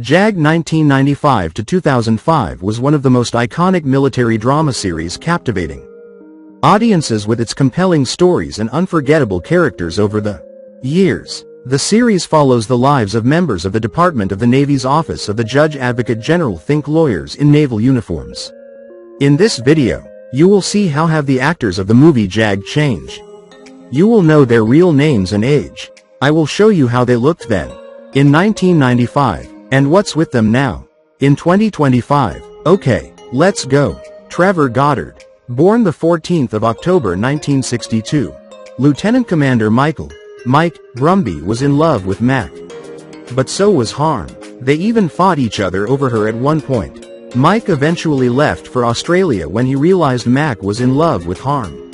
JAG 1995 to 2005 was one of the most iconic military drama series, captivating audiences with its compelling stories and unforgettable characters over the years. The series follows the lives of members of the Department of the Navy's Office of the Judge Advocate General. Think lawyers in naval uniforms. In this video, you will see how have the actors of the movie JAG changed. You will know their real names and age. I will show you how they looked then, in 1995, and what's with them now, in 2025. Okay, let's go. Trevor Goddard. Born the 14th of October 1962. Lieutenant Commander Mike Brumby was in love with Mac. But so was Harm. They even fought each other over her at one point. Mike eventually left for Australia when he realized Mac was in love with Harm.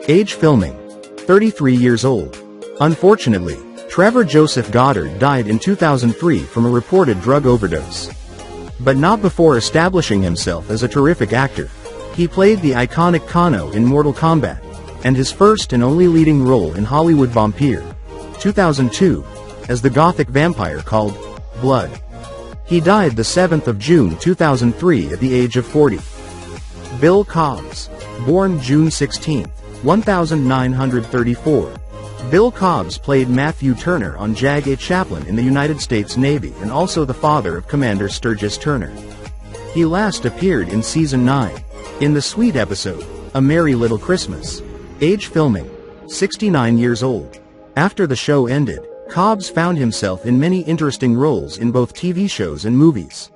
Age filming. 33 years old. Unfortunately, Trevor Joseph Goddard died in 2003 from a reported drug overdose. But not before establishing himself as a terrific actor. He played the iconic Kano in Mortal Kombat, and his first and only leading role in Hollywood Vampire, 2002, as the gothic vampire called Blood. He died the 7th of June 2003 at the age of 40. Bill Cobbs. Born June 16, 1934. Bill Cobbs played Matthew Turner on JAG, a chaplain in the United States Navy and also the father of Commander Sturgis Turner. He last appeared in Season 9, in the Sweet episode, A Merry Little Christmas. Age filming. 69 years old. After the show ended, Cobbs found himself in many interesting roles in both TV shows and movies.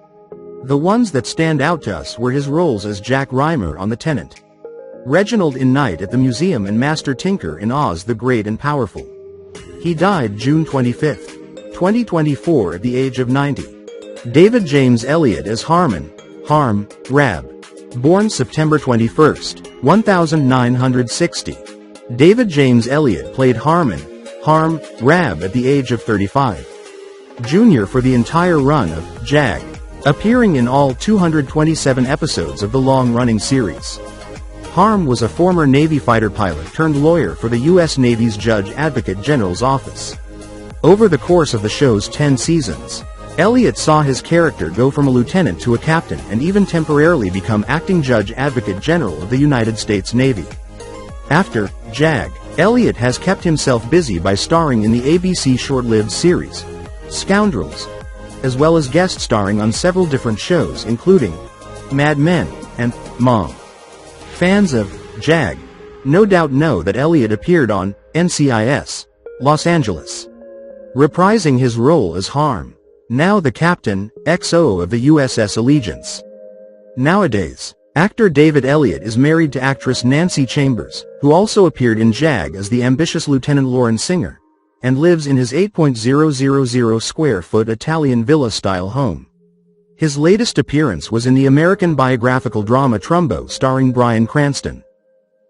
The ones that stand out to us were his roles as Jack Reimer on The Tenant, Reginald in Night at the Museum, and Master Tinker in Oz the Great and Powerful. He died June 25, 2024 at the age of 90. David James Elliott as Harm Rab. Born September 21, 1960. David James Elliott played Harm Rab at the age of 35. Junior for the entire run of JAG, appearing in all 227 episodes of the long-running series. Harm was a former Navy fighter pilot turned lawyer for the U.S. Navy's Judge Advocate General's office. Over the course of the show's 10 seasons, Elliott saw his character go from a lieutenant to a captain and even temporarily become acting Judge Advocate General of the United States Navy. After JAG, Elliott has kept himself busy by starring in the ABC short-lived series, Scoundrels, as well as guest starring on several different shows including Mad Men and Mom. Fans of JAG no doubt know that Elliott appeared on NCIS, Los Angeles, reprising his role as Harm, now the Captain XO of the USS Allegiance. Nowadays, actor David Elliott is married to actress Nancy Chambers, who also appeared in JAG as the ambitious Lieutenant Lauren Singer, and lives in his 8,000 square foot Italian villa-style home. His latest appearance was in the American biographical drama Trumbo starring Bryan Cranston.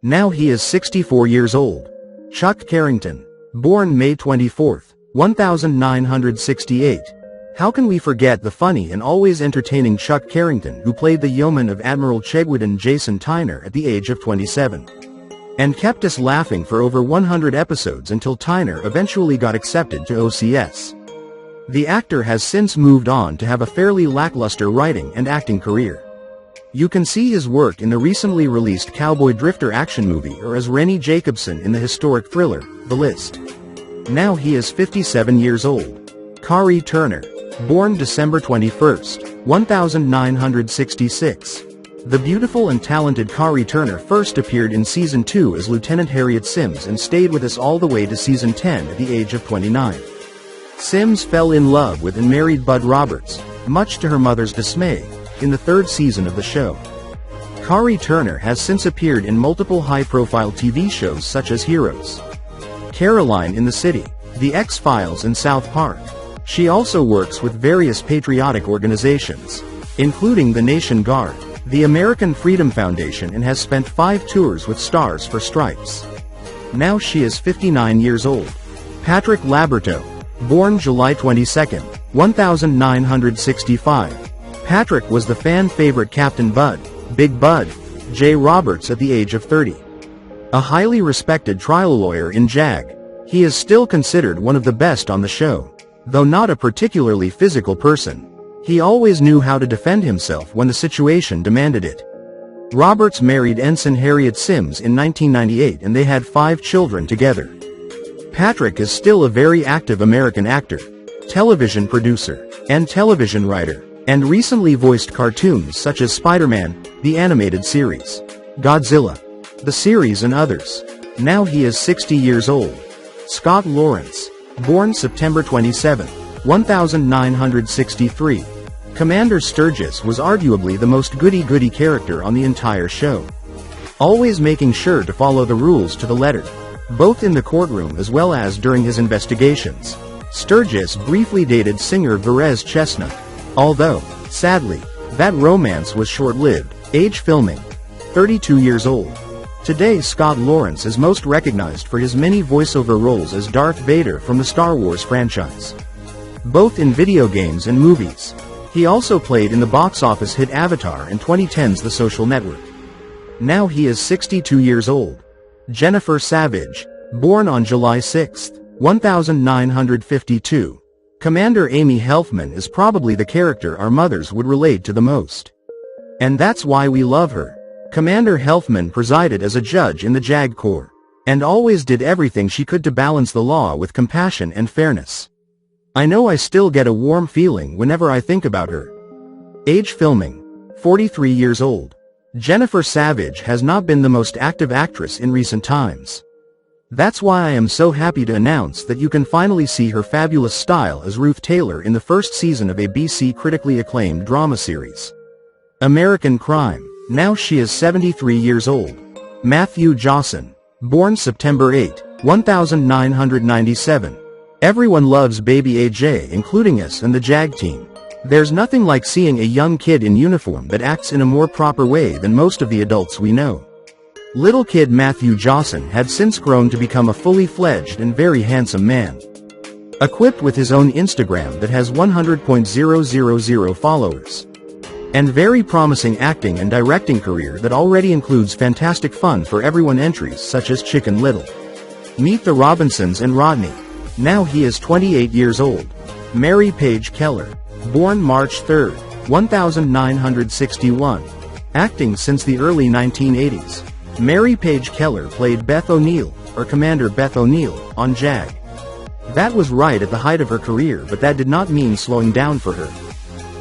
Now he is 64 years old. Chuck Carrington. Born May 24, 1968. How can we forget the funny and always entertaining Chuck Carrington, who played the yeoman of Admiral Chegwin Jason Tyner at the age of 27. And kept us laughing for over 100 episodes until Tyner eventually got accepted to OCS. The actor has since moved on to have a fairly lackluster writing and acting career. You can see his work in the recently released Cowboy Drifter action movie or as Rennie Jacobson in the historic thriller, The List. Now he is 57 years old. Kari Turner. Born December 21, 1966. The beautiful and talented Kari Turner first appeared in Season 2 as Lieutenant Harriet Sims and stayed with us all the way to Season 10 at the age of 29. Sims fell in love with and married Bud Roberts, much to her mother's dismay, in the 3rd season of the show. Kari Turner has since appeared in multiple high-profile TV shows such as Heroes, Caroline in the City, The X-Files, and South Park. She also works with various patriotic organizations, including the Nation Guard, the American Freedom Foundation, and has spent 5 tours with Stars for Stripes. Now she is 59 years old. Patrick Laberto. Born July 22, 1965. Patrick was the fan-favorite Captain Bud, Big Bud, J. Roberts at the age of 30. A highly respected trial lawyer in JAG, he is still considered one of the best on the show. Though not a particularly physical person, He always knew how to defend himself when the situation demanded it. Roberts married Ensign Harriet Sims in 1998 and they had 5 children together. Patrick is still a very active American actor, television producer, and television writer, and recently voiced cartoons such as Spider-Man, the animated series, Godzilla, the series and others. Now he is 60 years old. Scott Lawrence, born September 27, 1963. Commander Sturgis was arguably the most goody-goody character on the entire show. Always making sure to follow the rules to the letter, both in the courtroom as well as during his investigations. Sturgis briefly dated singer Perez Chestnut, although, sadly, that romance was short-lived. Age filming, 32 years old. Today Scott Lawrence is most recognized for his many voiceover roles as Darth Vader from the Star Wars franchise, both in video games and movies. He also played in the box office hit Avatar and 2010's The Social Network. Now he is 62 years old. Jennifer Savage, born on July 6, 1952. Commander Amy Helfman is probably the character our mothers would relate to the most. And that's why we love her. Commander Helfman presided as a judge in the JAG Corps, and always did everything she could to balance the law with compassion and fairness. I know I still get a warm feeling whenever I think about her. Age filming, 43 years old. Jennifer Savage has not been the most active actress in recent times. That's why I am so happy to announce that you can finally see her fabulous style as Ruth Taylor in the first season of a BC critically acclaimed drama series, American Crime. Now she is 73 years old. Matthew Josson, born September 8, 1997. Everyone loves baby AJ, including us and the JAG team. There's nothing like seeing a young kid in uniform that acts in a more proper way than most of the adults we know. Little kid Matthew Josson had since grown to become a fully fledged and very handsome man, equipped with his own Instagram that has 100,000 followers, and very promising acting and directing career that already includes fantastic fun for everyone entries such as Chicken Little, Meet the Robinsons and Rodney. Now he is 28 years old. Mary Page Keller, born March 3, 1961. Acting since the early 1980s. Mary Page Keller played Beth O'Neill, or Commander Beth O'Neill, on JAG. That was right at the height of her career, but that did not mean slowing down for her.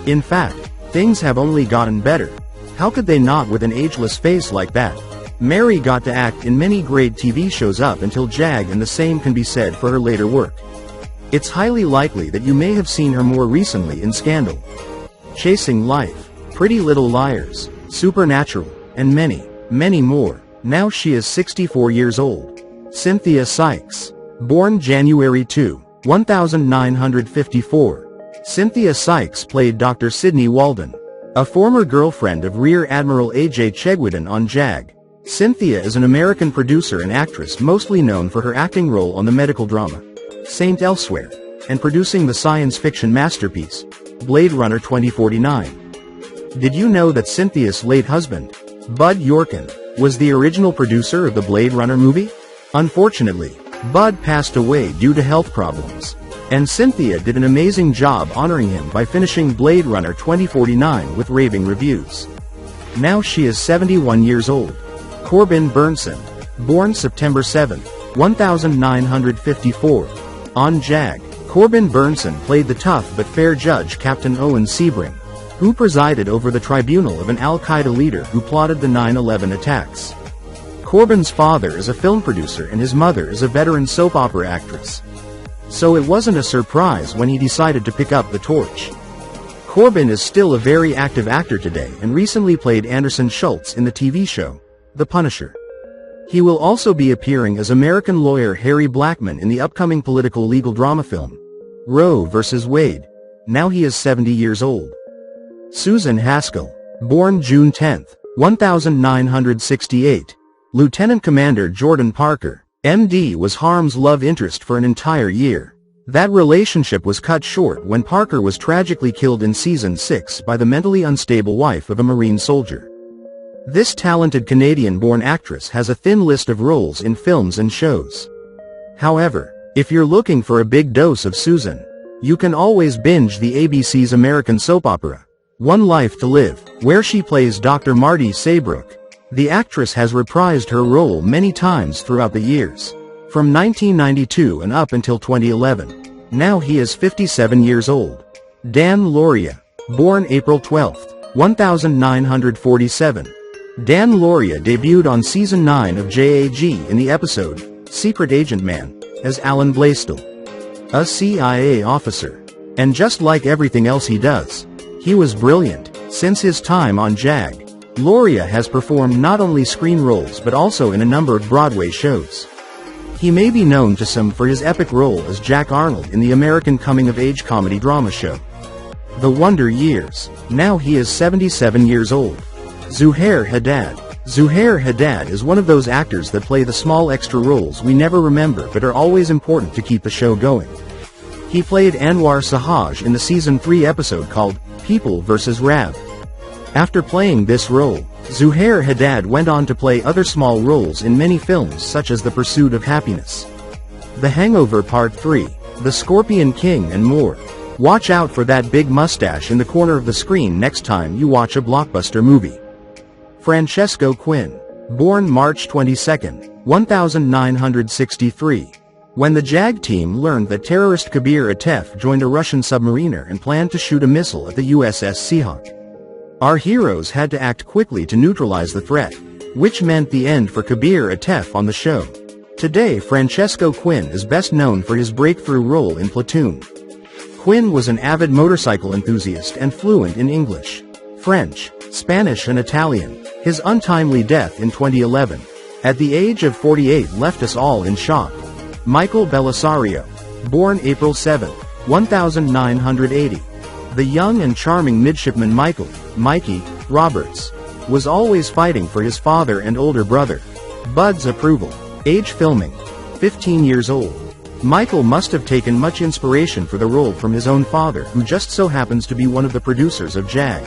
In fact, things have only gotten better. How could they not with an ageless face like that? Mary got to act in many great TV shows up until JAG, and the same can be said for her later work. It's highly likely that you may have seen her more recently in Scandal, Chasing Life, Pretty Little Liars, Supernatural, and many, many more. Now she is 64 years old. Cynthia Sykes, born January 2, 1954. Cynthia Sykes played Dr. Sidney Walden, a former girlfriend of Rear Admiral A.J. Chegwidden on JAG. Cynthia is an American producer and actress mostly known for her acting role on the medical drama Saint Elsewhere, and producing the science fiction masterpiece Blade Runner 2049. Did you know that Cynthia's late husband, Bud Yorkin, was the original producer of the Blade Runner movie? Unfortunately, Bud passed away due to health problems, and Cynthia did an amazing job honoring him by finishing Blade Runner 2049 with raving reviews. Now she is 71 years old. Corbin Burnson, born September 7, 1954. On JAG, Corbin Burnson played the tough but fair judge Captain Owen Sebring, who presided over the tribunal of an Al-Qaeda leader who plotted the 9/11 attacks. Corbin's father is a film producer and his mother is a veteran soap opera actress. So it wasn't a surprise when he decided to pick up the torch. Corbin is still a very active actor today and recently played Anderson Schultz in the TV show The Punisher. He will also be appearing as American lawyer Harry Blackman in the upcoming political legal drama film, Roe vs. Wade. Now he is 70 years old. Susan Haskell, born June 10, 1968. Lieutenant Commander Jordan Parker, MD, was Harm's love interest for an entire year. That relationship was cut short when Parker was tragically killed in Season 6 by the mentally unstable wife of a Marine soldier. This talented Canadian-born actress has a thin list of roles in films and shows. However, if you're looking for a big dose of Susan, You can always binge the ABC's American soap opera, One Life to Live, where she plays Dr. Marty Saybrook. The actress has reprised her role many times throughout the years, from 1992 and up until 2011. Now he is 57 years old. Dan Lauria, born April 12, 1947. Dan Lauria debuted on Season 9 of JAG in the episode, Secret Agent Man, as Alan Blaisdell, a CIA officer. And just like everything else he does, he was brilliant. Since his time on JAG, Lauria has performed not only screen roles but also in a number of Broadway shows. He may be known to some for his epic role as Jack Arnold in the American coming-of-age comedy drama show, The Wonder Years. Now he is 77 years old. Zuhair Haddad. Zuhair Haddad is one of those actors that play the small extra roles we never remember but are always important to keep the show going. He played Anwar Sahaj in the Season 3 episode called People vs. Rab. After playing this role, Zuhair Haddad went on to play other small roles in many films such as The Pursuit of Happiness, The Hangover Part 3, The Scorpion King and more. Watch out for that big mustache in the corner of the screen next time you watch a blockbuster movie. Francesco Quinn, born March 22, 1963. When the JAG team learned that terrorist Kabir Atef joined a Russian submariner and planned to shoot a missile at the USS Seahawk, our heroes had to act quickly to neutralize the threat, which meant the end for Kabir Atef on the show. Today Francesco Quinn is best known for his breakthrough role in Platoon. Quinn was an avid motorcycle enthusiast and fluent in English, French, Spanish and Italian. His untimely death in 2011, at the age of 48, left us all in shock. Michael Belisario, born April 7, 1980. The young and charming midshipman Michael, Mikey, Roberts, was always fighting for his father and older brother Bud's approval. Age filming, 15 years old. Michael must have taken much inspiration for the role from his own father, who just so happens to be one of the producers of JAG.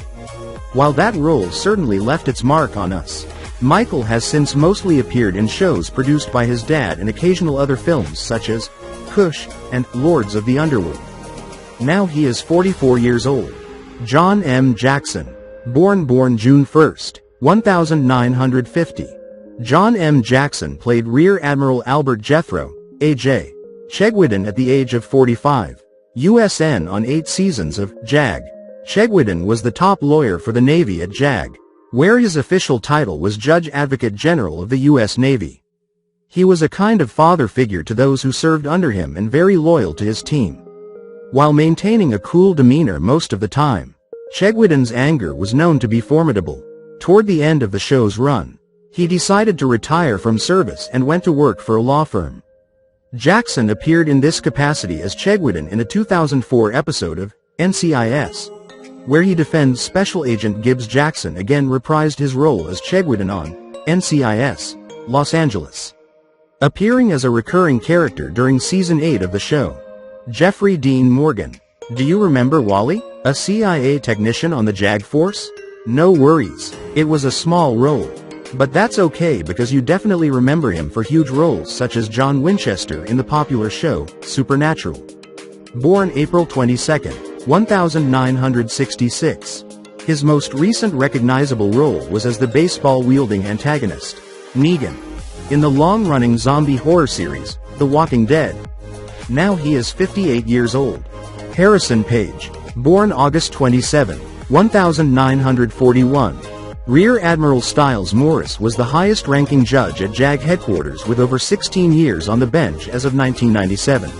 While that role certainly left its mark on us, Michael has since mostly appeared in shows produced by his dad and occasional other films such as Kush and Lords of the Underworld. Now he is 44 years old. John M. Jackson, born June 1, 1950. John M. Jackson played Rear Admiral Albert Jethro, A.J. Chegwidden at the age of 45, USN on 8 seasons of JAG. Chegwidden was the top lawyer for the Navy at JAG, where his official title was Judge Advocate General of the U.S. Navy. He was a kind of father figure to those who served under him and very loyal to his team. While maintaining a cool demeanor most of the time, Chegwidden's anger was known to be formidable. Toward the end of the show's run, he decided to retire from service and went to work for a law firm. Jackson appeared in this capacity as Chegwidden in a 2004 episode of NCIS, where he defends Special Agent Gibbs. Jackson again reprised his role as Chegwidden on NCIS, Los Angeles, appearing as a recurring character during Season 8 of the show. Jeffrey Dean Morgan. Do you remember Wally, a CIA technician on the JAG force? No worries, it was a small role. But that's okay because you definitely remember him for huge roles such as John Winchester in the popular show, Supernatural. Born April 22, 1966. His most recent recognizable role was as the baseball-wielding antagonist, Negan, in the long-running zombie horror series, The Walking Dead. Now he is 58 years old. Harrison Page, born August 27, 1941. Rear Admiral Styles Morris was the highest-ranking judge at JAG headquarters with over 16 years on the bench as of 1997.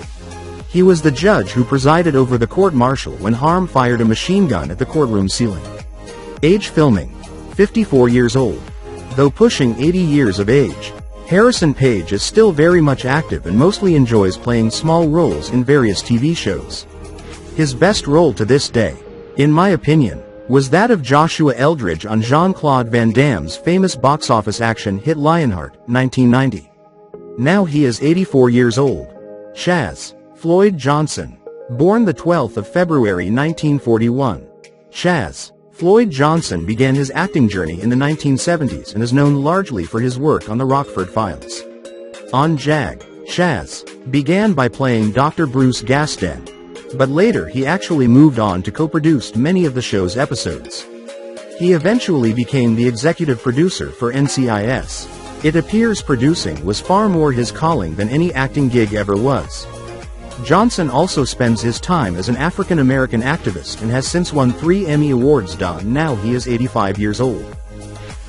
He was the judge who presided over the court-martial when Harm fired a machine gun at the courtroom ceiling. Age filming, 54 years old. Though pushing 80 years of age, Harrison Page is still very much active and mostly enjoys playing small roles in various TV shows. His best role to this day, in my opinion, was that of Joshua Eldridge on Jean-Claude Van Damme's famous box office action hit Lionheart, 1990. Now he is 84 years old. Chaz Floyd Johnson, born the 12th of February 1941. Chaz Floyd Johnson began his acting journey in the 1970s and is known largely for his work on the Rockford Files. On JAG, Chaz began by playing Dr. Bruce Gaston, But later he actually moved on to co-produce many of the show's episodes. He eventually became the executive producer for NCIS. It appears producing was far more his calling than any acting gig ever was. Johnson also spends his time as an African American activist and has since won 3 Emmy Awards. Now he is 85 years old.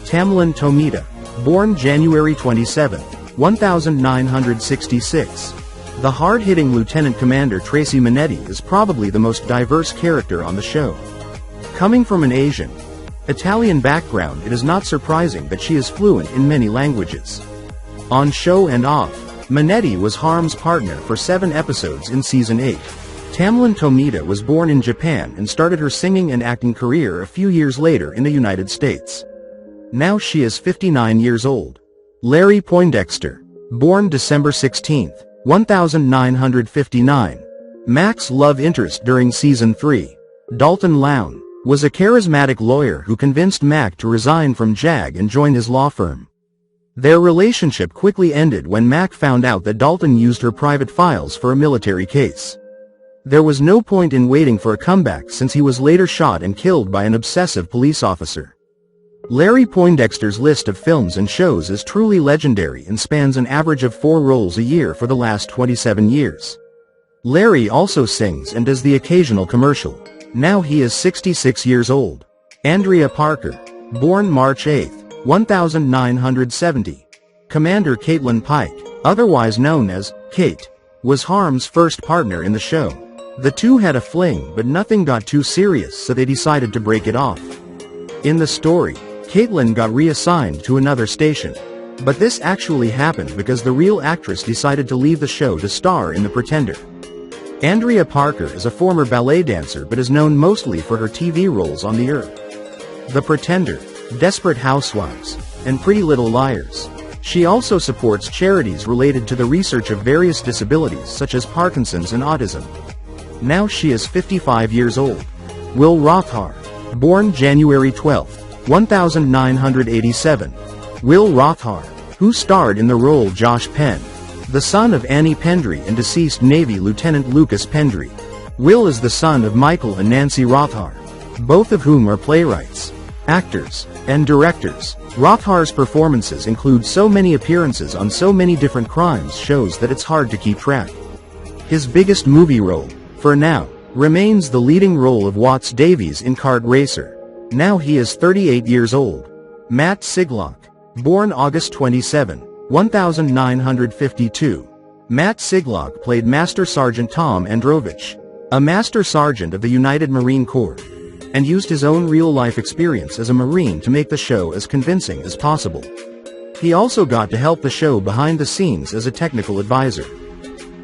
Tamlin Tomita, born January 27, 1966. The hard-hitting Lieutenant Commander Tracy Minetti is probably the most diverse character on the show. Coming from an Asian, Italian background, it is not surprising that she is fluent in many languages. On show and off, Minetti was Harm's partner for 7 episodes in Season 8. Tamlin Tomita was born in Japan and started her singing and acting career a few years later in the United States. Now she is 59 years old. Larry Poindexter, born December 16, 1959. Mac's love interest during Season 3. Dalton Lown was a charismatic lawyer who convinced Mac to resign from JAG and join his law firm. Their relationship quickly ended when Mac found out that Dalton used her private files for a military case. There was no point in waiting for a comeback since he was later shot and killed by an obsessive police officer. Larry Poindexter's list of films and shows is truly legendary and spans an average of 4 roles a year for the last 27 years. Larry also sings and does the occasional commercial. Now he is 66 years old. Andrea Parker, born March 8, 1970. Commander Caitlin Pike, otherwise known as Kate, was Harm's first partner in the show. The two had a fling, but nothing got too serious, so they decided to break it off. In the story, Caitlin got reassigned to another station. But this actually happened because the real actress decided to leave the show to star in The Pretender. Andrea Parker is a former ballet dancer but is known mostly for her TV roles on The Earth, The Pretender, Desperate Housewives, and Pretty Little Liars. She also supports charities related to the research of various disabilities such as Parkinson's and autism. Now she is 55 years old. Will Rothar, born January 12, 1987. Will Rothar, who starred in the role Josh Penn, the son of Annie Pendry and deceased Navy Lieutenant Lucas Pendry. Will is the son of Michael and Nancy Rothar, both of whom are playwrights, actors, and directors. Rothar's performances include so many appearances on so many different crimes shows that it's hard to keep track. His biggest movie role, for now, remains the leading role of Watts Davies in Kart Racer. Now he is 38 years old. Matt Siglock, born August 27, 1952. Matt Siglock played Master Sergeant Tom Androvich, a Master Sergeant of the United Marine Corps, and used his own real-life experience as a Marine to make the show as convincing as possible. He also got to help the show behind the scenes as a technical advisor.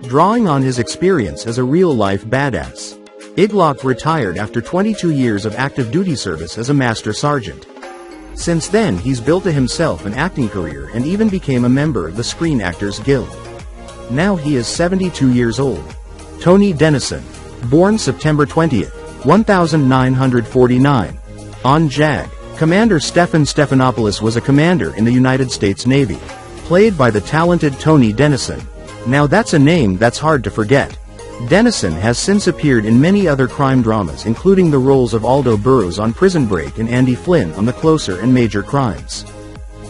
Drawing on his experience as a real-life badass, Iglock retired after 22 years of active duty service as a Master Sergeant. Since then he's built to himself an acting career and even became a member of the Screen Actors Guild. Now he is 72 years old. Tony Dennison, born September 20, 1949. On JAG, Commander Stefan Stephanopoulos was a commander in the United States Navy, played by the talented Tony Dennison. Now that's a name that's hard to forget. Dennison has since appeared in many other crime dramas, including the roles of Aldo Burrows on Prison Break and Andy Flynn on The Closer and Major Crimes.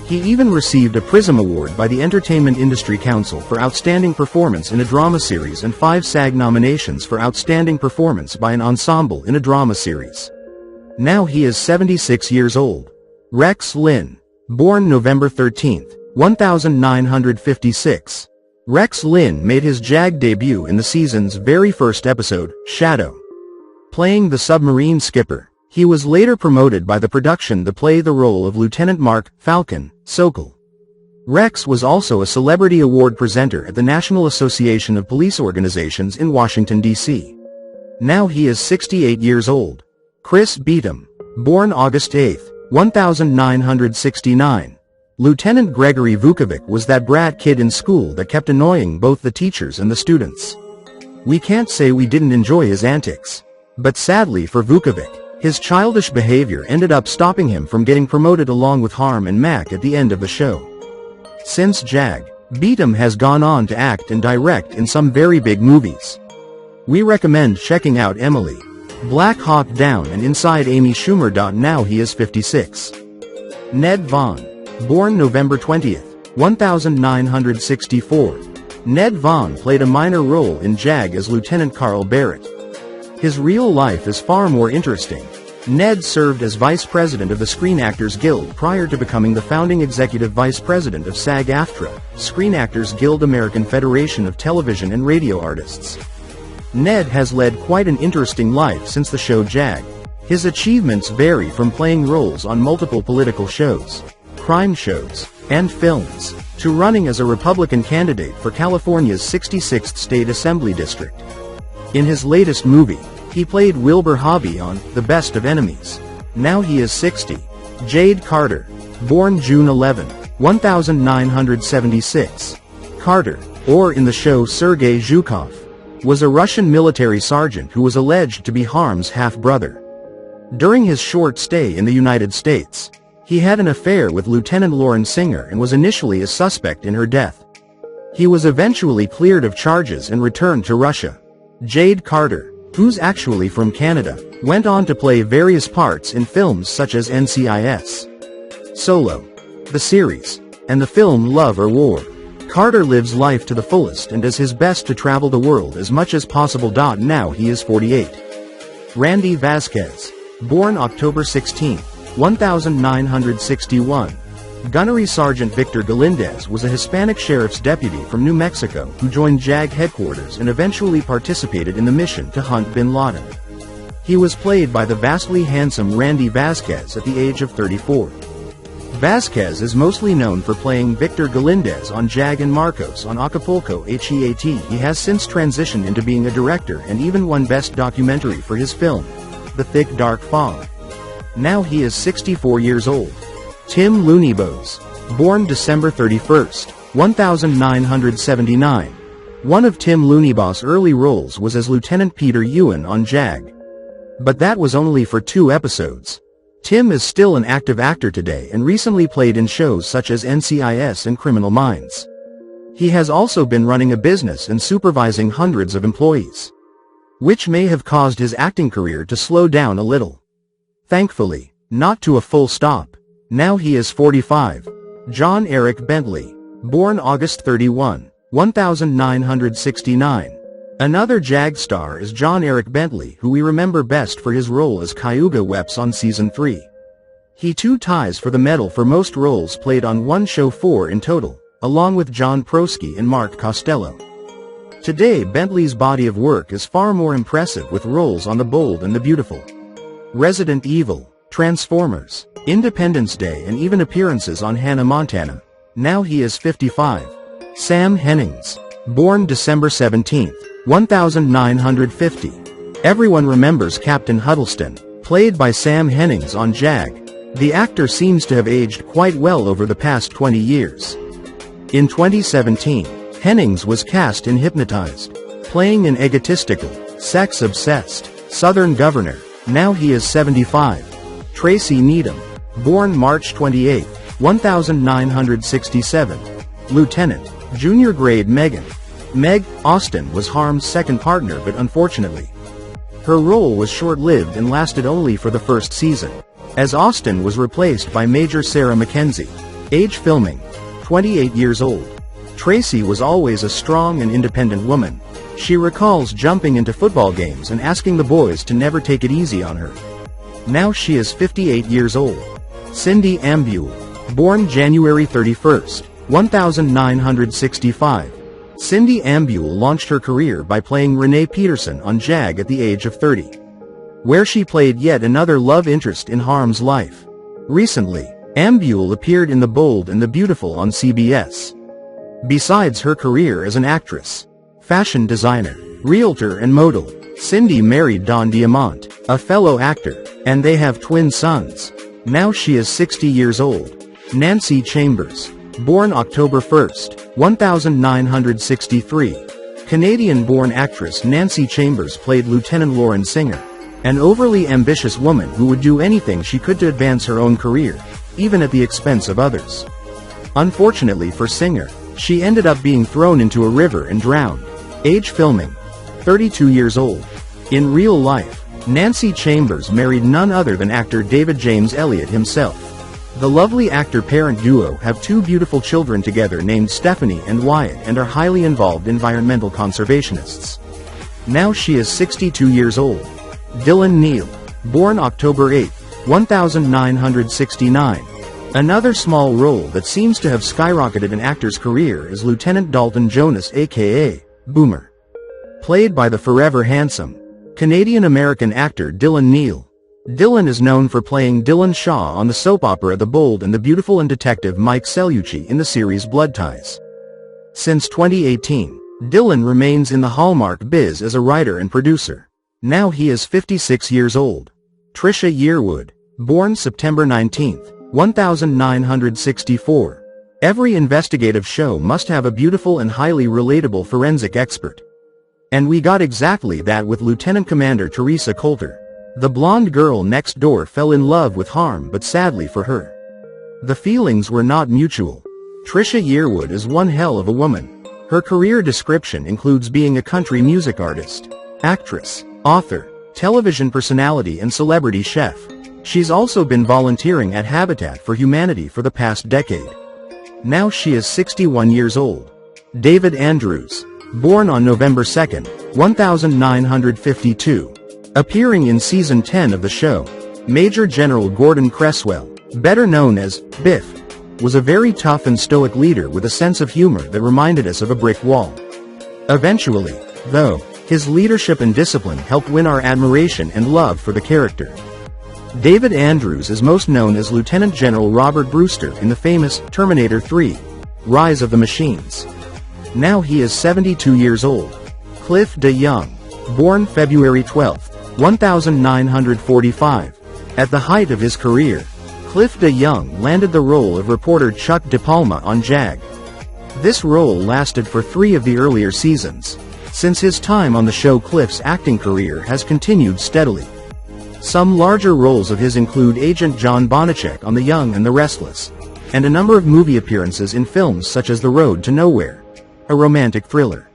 He even received a Prism Award by the Entertainment Industry Council for Outstanding Performance in a Drama Series and 5 SAG nominations for Outstanding Performance by an Ensemble in a Drama Series. Now he is 76 years old. Rex Linn, born November 13, 1956. Rex Linn made his JAG debut in the season's very first episode, Shadow. Playing the submarine skipper, he was later promoted by the production to play the role of Lieutenant Mark Falcon Sokol. Rex was also a celebrity award presenter at the National Association of Police Organizations in Washington, D.C. Now he is 68 years old. Chris Beetham, born August 8, 1969. Lieutenant Gregory Vukovic was that brat kid in school that kept annoying both the teachers and the students. We can't say we didn't enjoy his antics. But sadly for Vukovic, his childish behavior ended up stopping him from getting promoted along with Harm and Mac at the end of the show. Since JAG, Beetham has gone on to act and direct in some very big movies. We recommend checking out Emily, Black Hawk Down and Inside Amy Schumer. Now he is 56. Ned Vaughn. Born November 20, 1964. Ned Vaughn played a minor role in JAG as Lieutenant Carl Barrett. His real life is far more interesting. Ned served as vice president of the Screen Actors Guild prior to becoming the founding executive vice president of SAG-AFTRA, Screen Actors Guild, American Federation of Television and Radio Artists. Ned has led quite an interesting life since the show JAG. His achievements vary from playing roles on multiple political shows, crime shows, and films, to running as a Republican candidate for California's 66th State Assembly District. In his latest movie, he played Wilbur Hobby on The Best of Enemies. Now he is 60. Jade Carter. Born June 11, 1976. Carter, or in the show Sergei Zhukov, was a Russian military sergeant who was alleged to be Harm's half-brother. During his short stay in the United States, he had an affair with Lieutenant Lauren Singer and was initially a suspect in her death. He was eventually cleared of charges and returned to Russia. Jade Carter, who's actually from Canada, went on to play various parts in films such as NCIS, Solo, the series, and the film Love or War. Carter lives life to the fullest and does his best to travel the world as much as possible. Now he is 48. Randy Vasquez. Born October 16, 1961. Gunnery Sergeant Victor Galindez was a Hispanic sheriff's deputy from New Mexico who joined JAG headquarters and eventually participated in the mission to hunt bin Laden. He was played by the vastly handsome Randy Vasquez at the age of 34. Vasquez is mostly known for playing Victor Galindez on JAG and Marcos on Acapulco HEAT. He has since transitioned into being a director and even won Best Documentary for his film, The Thick Dark Fog. Now he is 64 years old. Tim Looneyboes. Born December 31, 1979. One of Tim Looneyboes' early roles was as Lieutenant Peter Ewan on JAG. But that was only for 2 episodes. Tim is still an active actor today and recently played in shows such as NCIS and Criminal Minds. He has also been running a business and supervising hundreds of employees, which may have caused his acting career to slow down a little. Thankfully, not to a full stop. Now he is 45. John Eric Bentley. Born August 31, 1969. Another JAG star is John Eric Bentley, who we remember best for his role as Cayuga Weps on Season 3. He too ties for the medal for most roles played on one show, 4 in total, along with John Prosky and Mark Costello. Today Bentley's body of work is far more impressive with roles on The Bold and the Beautiful, Resident Evil, Transformers, Independence Day and even appearances on Hannah Montana. Now he is 55. Sam Hennings. Born December 17, 1950. Everyone remembers Captain Huddleston, played by Sam Hennings on JAG. The actor seems to have aged quite well over the past 20 years. In 2017, Hennings was cast in Hypnotized, playing an egotistical, sex-obsessed Southern governor. Now he is 75. Tracy Needham. Born March 28, 1967. Lieutenant, Junior Grade Megan. Meg Austin was Harm's second partner, but unfortunately, her role was short-lived and lasted only for the first season, as Austin was replaced by Major Sarah Mackenzie. Age filming, 28 years old. Tracy was always a strong and independent woman. She recalls jumping into football games and asking the boys to never take it easy on her. Now she is 58 years old. Cindy Ambule. Born January 31, 1965. Cindy Ambule launched her career by playing Renee Peterson on JAG at the age of 30, where she played yet another love interest in Harm's life. Recently, Ambule appeared in The Bold and the Beautiful on CBS. Besides her career as an actress, fashion designer, realtor and model, Cindy married Don Diamont, a fellow actor, and they have twin sons. Now she is 60 years old. Nancy Chambers. Born October 1, 1963. Canadian-born actress Nancy Chambers played Lieutenant Lauren Singer, an overly ambitious woman who would do anything she could to advance her own career, even at the expense of others. Unfortunately for Singer, she ended up being thrown into a river and drowned. Age filming, 32 years old. In real life, Nancy Chambers married none other than actor David James Elliott himself. The lovely actor-parent duo have two beautiful children together named Stephanie and Wyatt and are highly involved environmental conservationists. Now she is 62 years old. Dylan Neal, born October 8, 1969. Another small role that seems to have skyrocketed an actor's career is Lieutenant Dalton Jonas aka Boomer. Played by the forever handsome Canadian-American actor Dylan Neal. Dylan is known for playing Dylan Shaw on the soap opera The Bold and the Beautiful and Detective Mike Cellucci in the series Blood Ties. Since 2018, Dylan remains in the Hallmark biz as a writer and producer. Now he is 56 years old. Trisha Yearwood, born September 19, 1964. Every investigative show must have a beautiful and highly relatable forensic expert. And we got exactly that with Lieutenant Commander Teresa Coulter. The blonde girl next door fell in love with Harm, but sadly for her, the feelings were not mutual. Trisha Yearwood is one hell of a woman. Her career description includes being a country music artist, actress, author, television personality and celebrity chef. She's also been volunteering at Habitat for Humanity for the past decade. Now she is 61 years old. David Andrews, born on November 2, 1952. Appearing in Season 10 of the show, Major General Gordon Cresswell, better known as Biff, was a very tough and stoic leader with a sense of humor that reminded us of a brick wall. Eventually, though, his leadership and discipline helped win our admiration and love for the character. David Andrews is most known as Lieutenant General Robert Brewster in the famous Terminator 3, Rise of the Machines. Now he is 72 years old. Cliff DeYoung, born February 12, 1945. At the height of his career, Cliff DeYoung landed the role of reporter Chuck De Palma on JAG. This role lasted for 3 of the earlier seasons. Since his time on the show, Cliff's acting career has continued steadily. Some larger roles of his include Agent John Bonachek on The Young and the Restless, and a number of movie appearances in films such as The Road to Nowhere, a romantic thriller,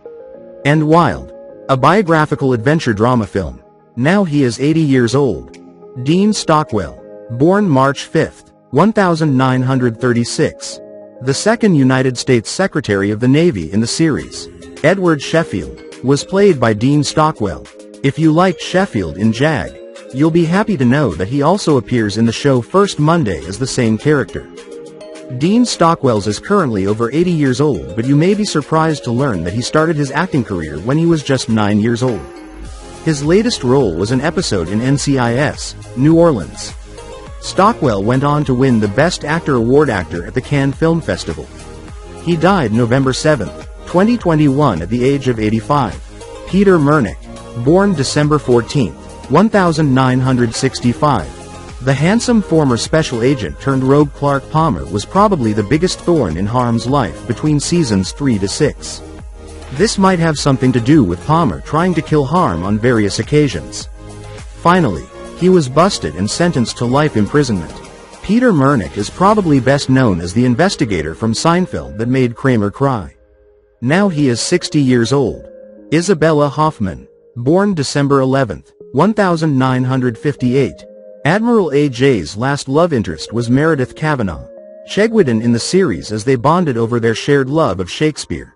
and Wild, a biographical adventure drama film. Now he is 80 years old. Dean Stockwell, born March 5, 1936. The second United States Secretary of the Navy in the series, Edward Sheffield, was played by Dean Stockwell. If you liked Sheffield in JAG, you'll be happy to know that he also appears in the show First Monday as the same character. Dean Stockwell is currently over 80 years old, but you may be surprised to learn that he started his acting career when he was just 9 years old. His latest role was an episode in NCIS, New Orleans. Stockwell went on to win the Best Actor award at the Cannes Film Festival. He died November 7, 2021 at the age of 85. Peter Murnick, born December 14, 1965. The handsome former special agent turned rogue Clark Palmer was probably the biggest thorn in Harm's life between seasons 3 to 6. This might have something to do with Palmer trying to kill Harm on various occasions. Finally, he was busted and sentenced to life imprisonment. Peter Murnick is probably best known as the investigator from Seinfeld that made Kramer cry. Now he is 60 years old. Isabella Hoffman, born December 11, 1958. Admiral A.J.'s last love interest was Meredith Kavanaugh, Chegwidden in the series as they bonded over their shared love of Shakespeare.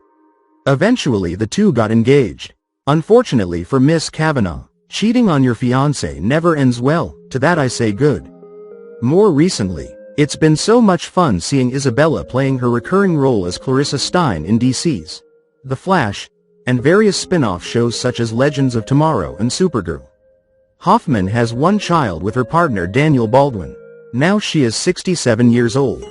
Eventually the two got engaged. Unfortunately for Miss Kavanaugh, cheating on your fiancé never ends well, to that I say good. More recently, it's been so much fun seeing Isabella playing her recurring role as Clarissa Stein in DC's The Flash, and various spin-off shows such as Legends of Tomorrow and Supergirl. Hoffman has one child with her partner Daniel Baldwin. Now she is 67 years old.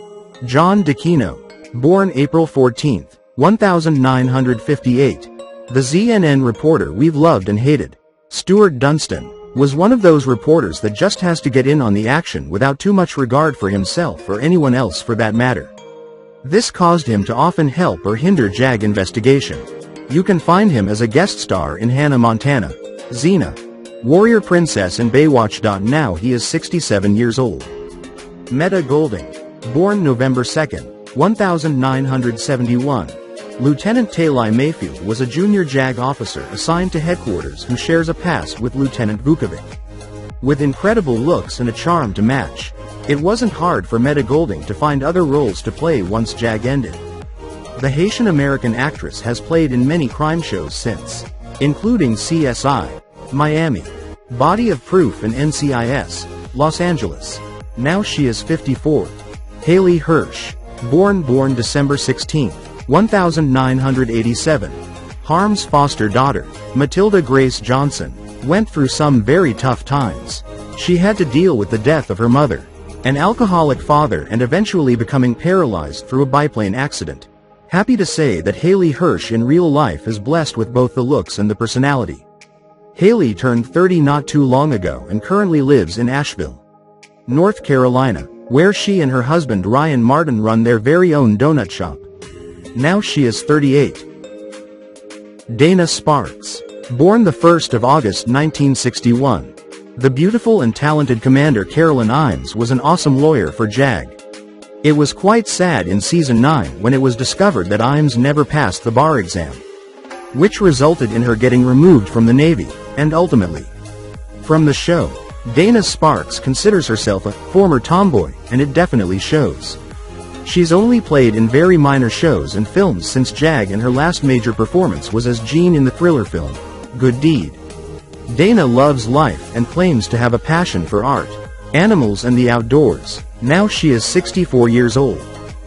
John DeCino, born April 14, 1958. The CNN reporter we've loved and hated. Stuart Dunstan was one of those reporters that just has to get in on the action without too much regard for himself or anyone else for that matter. This caused him to often help or hinder JAG investigation. You can find him as a guest star in Hannah Montana, Xena, Warrior Princess and Baywatch. Now he is 67 years old. Meta Golding, born November 2, 1971, Lieutenant Talai Mayfield was a junior JAG officer assigned to headquarters who shares a past with Lieutenant Vukovic. With incredible looks and a charm to match, it wasn't hard for Meta Golding to find other roles to play once JAG ended. The Haitian-American actress has played in many crime shows since, including CSI, Miami, Body of Proof and NCIS, Los Angeles. Now she is 54. Haley Hirsch, born December 16, 1987. Harm's foster daughter, Matilda Grace Johnson, went through some very tough times. She had to deal with the death of her mother, an alcoholic father, and eventually becoming paralyzed through a biplane accident. Happy to say that Haley Hirsch in real life is blessed with both the looks and the personality. Haley turned 30 not too long ago and currently lives in Asheville, North Carolina, where she and her husband Ryan Martin run their very own donut shop. Now she is 38. Dana Sparks, born the 1st of August 1961. The beautiful and talented Commander Carolyn Imes was an awesome lawyer for JAG. It was quite sad in Season 9 when it was discovered that Imes never passed the bar exam, which resulted in her getting removed from the Navy, and ultimately from the show. Dana Sparks considers herself a former tomboy, and it definitely shows. She's only played in very minor shows and films since JAG, and her last major performance was as Jean in the thriller film, Good Deed. Dana loves life and claims to have a passion for art, animals and the outdoors. Now she is 64 years old.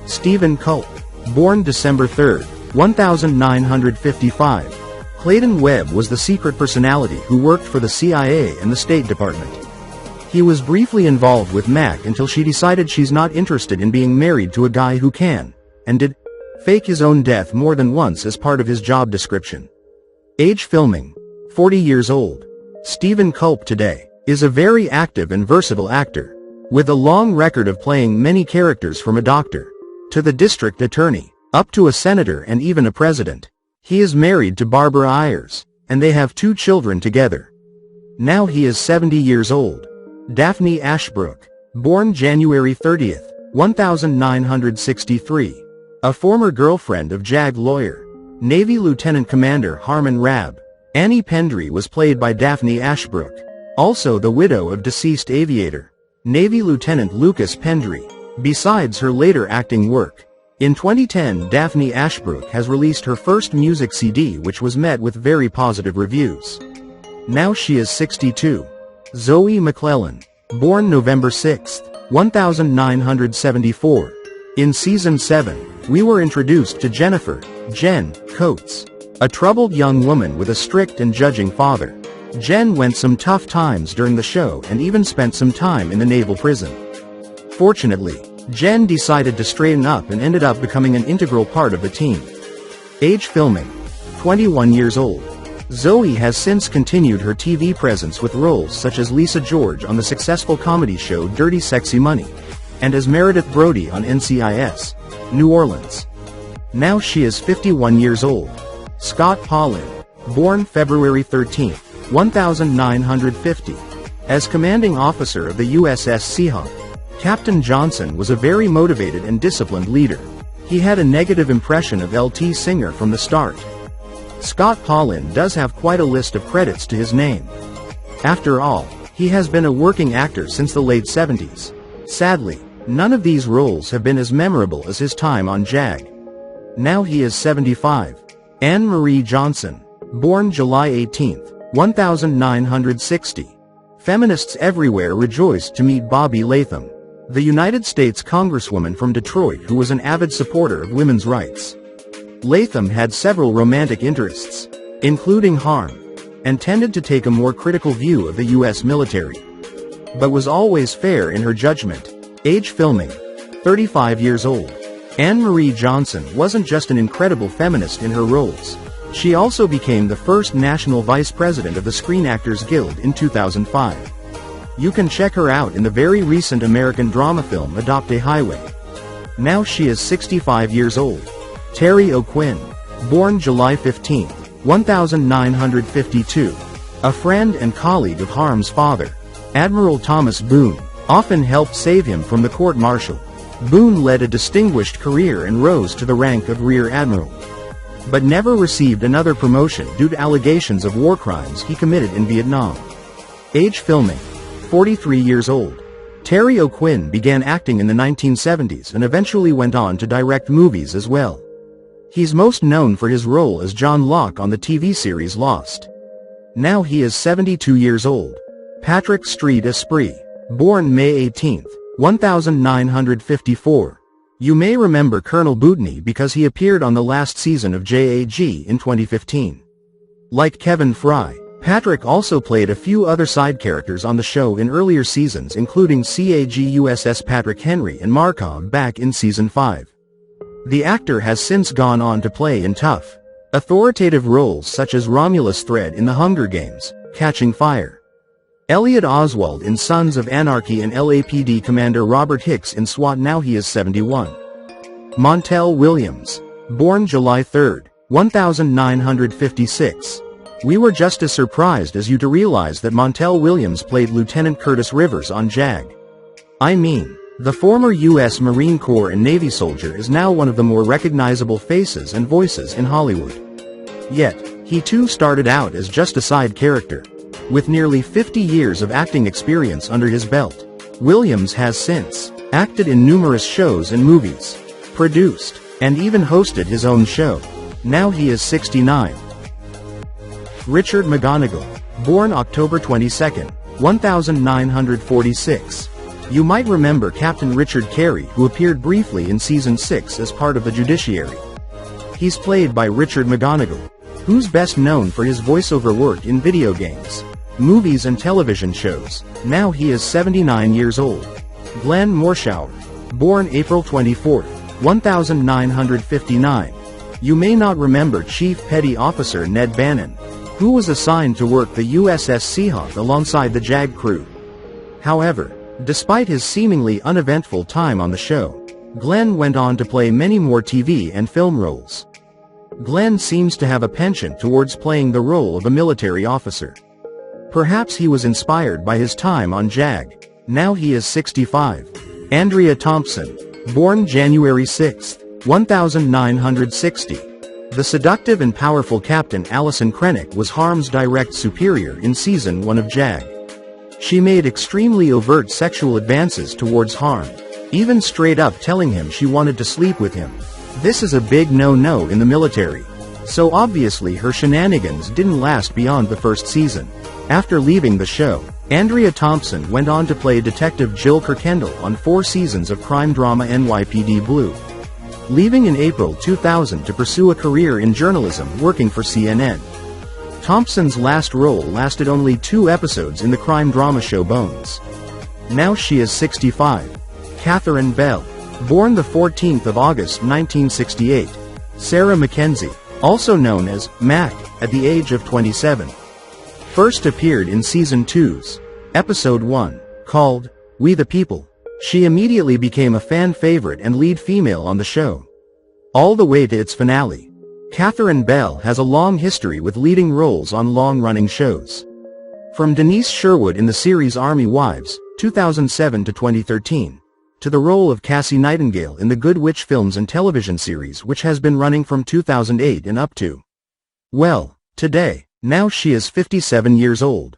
Stephen Culp, born December 3, 1955. Clayton Webb was the secret personality who worked for the CIA and the State Department. He was briefly involved with Mac until she decided she's not interested in being married to a guy who can, and did, fake his own death more than once as part of his job description. Age: filming, 40 years old. Stephen Culp today is a very active and versatile actor, with a long record of playing many characters from a doctor, to the district attorney, up to a senator and even a president. He is married to Barbara Ayers, and they have 2 children together. Now he is 70 years old. Daphne Ashbrook, born January 30, 1963. A former girlfriend of JAG lawyer, Navy Lieutenant Commander Harmon Rabb. Annie Pendry was played by Daphne Ashbrook, also the widow of deceased aviator, Navy Lieutenant Lucas Pendry, besides her later acting work. In 2010, Daphne Ashbrook has released her first music CD, which was met with very positive reviews. Now she is 62. Zoe McClellan, born November 6, 1974. In Season 7, we were introduced to Jennifer, Jen, Coates, a troubled young woman with a strict and judging father. Jen went some tough times during the show and even spent some time in the naval prison. Fortunately, Jen decided to straighten up and ended up becoming an integral part of the team. Age: filming, 21 years old. Zoe has since continued her TV presence with roles such as Lisa George on the successful comedy show Dirty Sexy Money, and as Meredith Brody on NCIS, New Orleans. Now she is 51 years old. Scott Paulin, born February 13, 1950. As commanding officer of the USS Seahawk, Captain Johnson was a very motivated and disciplined leader. He had a negative impression of LT Singer from the start. Scott Paulin does have quite a list of credits to his name. After all, he has been a working actor since the late 70s. Sadly, none of these roles have been as memorable as his time on JAG. Now he is 75. Anne Marie Johnson, born July 18, 1960. Feminists everywhere rejoiced to meet Bobby Latham, the United States Congresswoman from Detroit who was an avid supporter of women's rights. Latham had several romantic interests, including harm, and tended to take a more critical view of the U.S. military, but was always fair in her judgment. Age: filming, 35 years old. Anne Marie Johnson wasn't just an incredible feminist in her roles. She also became the first national vice president of the Screen Actors Guild in 2005. You can check her out in the very recent American drama film Adopt a Highway. Now she is 65 years old. Terry O'Quinn, born July 15, 1952. A friend and colleague of Harm's father, Admiral Thomas Boone, often helped save him from the court-martial. Boone led a distinguished career and rose to the rank of Rear Admiral. but never received another promotion due to allegations of war crimes he committed in Vietnam. Age filming. 43 years old. Terry O'Quinn began acting in the 1970s and eventually went on to direct movies as well. He's most known for his role as John Locke on the TV series Lost. Now he is 72 years old. Patrick Street Esprit. Born May 18, 1954. You may remember Colonel Bootney because he appeared on the last season of JAG in 2015. Like Kevin Fry, Patrick also played a few other side characters on the show in earlier seasons, including CAG USS Patrick Henry and Markov back in Season 5. The actor has since gone on to play in tough, authoritative roles such as Romulus Thread in The Hunger Games, Catching Fire, Elliot Oswald in Sons of Anarchy, and LAPD Commander Robert Hicks in SWAT. Now he is 71. Montel Williams. Born July 3, 1956. We were just as surprised as you to realize that Montel Williams played Lieutenant Curtis Rivers on JAG. I mean, the former U.S. Marine Corps and Navy soldier is now one of the more recognizable faces and voices in Hollywood. Yet, he too started out as just a side character. With nearly 50 years of acting experience under his belt, Williams has since acted in numerous shows and movies, produced, and even hosted his own show. Now he is 69. Richard McGonigal. Born October 22, 1946. You might remember Captain Richard Carey, who appeared briefly in Season 6 as part of the Judiciary. He's played by Richard McGonigal, who's best known for his voiceover work in video games, movies and television shows. Now he is 79 years old. Glenn Morshower. Born April 24, 1959. You may not remember Chief Petty Officer Ned Bannon, who was assigned to work the USS Seahawk alongside the JAG crew. However, despite his seemingly uneventful time on the show, Glenn went on to play many more TV and film roles. Glenn seems to have a penchant towards playing the role of a military officer. Perhaps he was inspired by his time on JAG. Now he is 65. Andrea Thompson. Born January 6, 1960. The seductive and powerful Captain Allison Krennic was Harm's direct superior in Season 1 of JAG. She made extremely overt sexual advances towards Harm, even straight up telling him she wanted to sleep with him. This is a big no-no in the military. So obviously her shenanigans didn't last beyond the first season. After leaving the show, Andrea Thompson went on to play Detective Jill Kirkendall on 4 seasons of crime drama NYPD Blue, leaving in April 2000 to pursue a career in journalism working for CNN. Thompson's last role lasted only 2 episodes in the crime drama show Bones. Now she is 65. Catherine Bell. Born the 14th of August 1968. Sarah Mackenzie, also known as Mac, at the age of 27. First appeared in Season 2's Episode 1, called We the People. She immediately became a fan favorite and lead female on the show, all the way to its finale. Catherine Bell has a long history with leading roles on long-running shows. From Denise Sherwood in the series Army Wives, 2007 to 2013, to the role of Cassie Nightingale in the Good Witch films and television series, which has been running from 2008 and up to, well, today. Now she is 57 years old.